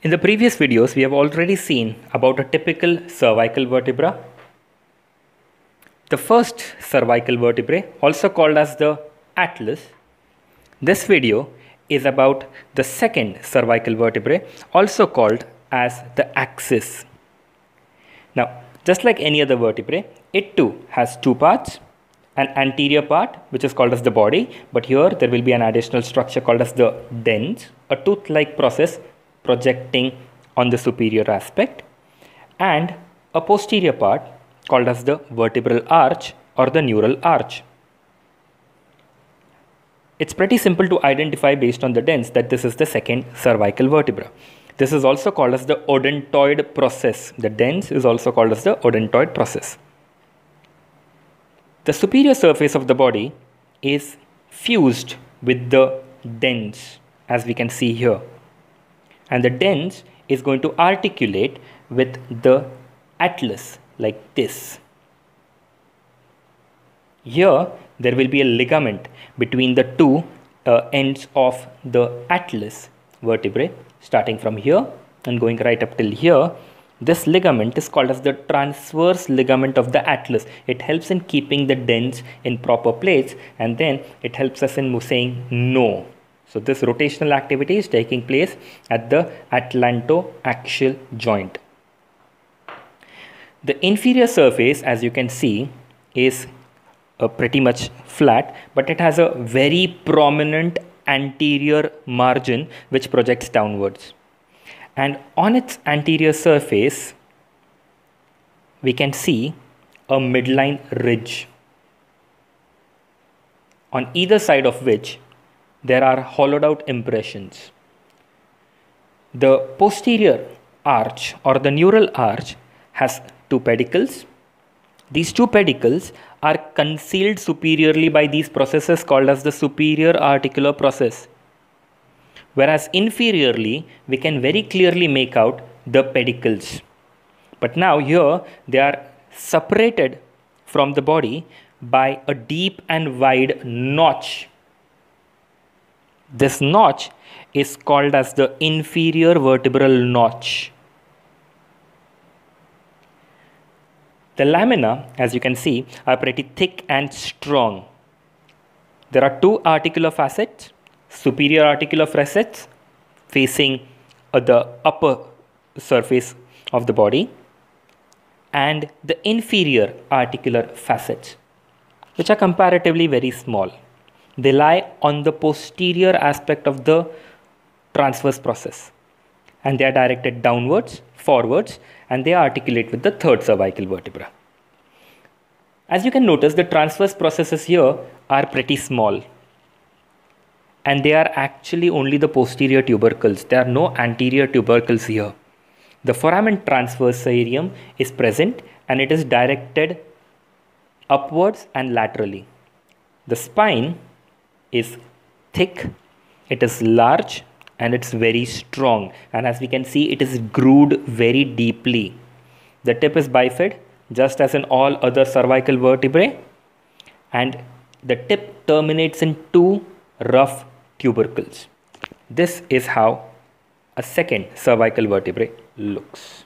In the previous videos, we have already seen about a typical cervical vertebra. The first cervical vertebrae, also called as the atlas. This video is about the second cervical vertebrae, also called as the axis. Now, just like any other vertebrae, it too has two parts. An anterior part, which is called as the body, but here there will be an additional structure called as the dens, a tooth-like process projecting on the superior aspect, and a posterior part called as the vertebral arch or the neural arch. It's pretty simple to identify based on the dens that this is the second cervical vertebra. This is also called as the odontoid process. The dens is also called as the odontoid process. The superior surface of the body is fused with the dens, as we can see here. And the dens is going to articulate with the atlas like this. Here, there will be a ligament between the two ends of the atlas vertebrae, starting from here and going right up till here. This ligament is called as the transverse ligament of the atlas. It helps in keeping the dens in proper place, and then it helps us in saying no. So this rotational activity is taking place at the atlantoaxial joint. The inferior surface, as you can see, is pretty much flat, but it has a very prominent anterior margin which projects downwards. And on its anterior surface, we can see a midline ridge, on either side of which there are hollowed out impressions. The posterior arch or the neural arch has two pedicles. These two pedicles are concealed superiorly by these processes called as the superior articular process. Whereas inferiorly, we can very clearly make out the pedicles. But now here, they are separated from the body by a deep and wide notch. This notch is called as the inferior vertebral notch. The lamina, as you can see, are pretty thick and strong. There are two articular facets. Superior articular facets facing the upper surface of the body, and the inferior articular facets, which are comparatively very small. They lie on the posterior aspect of the transverse process, and they are directed downwards, forwards, and they articulate with the third cervical vertebra. As you can notice, the transverse processes here are pretty small, and they are actually only the posterior tubercles. There are no anterior tubercles here. The foramen transversarium is present, and it is directed upwards and laterally. The spine is thick, it is large, and it's very strong. And as we can see, it is grooved very deeply. The tip is bifid, just as in all other cervical vertebrae, and the tip terminates in two rough tubercles. This is how a second cervical vertebrae looks.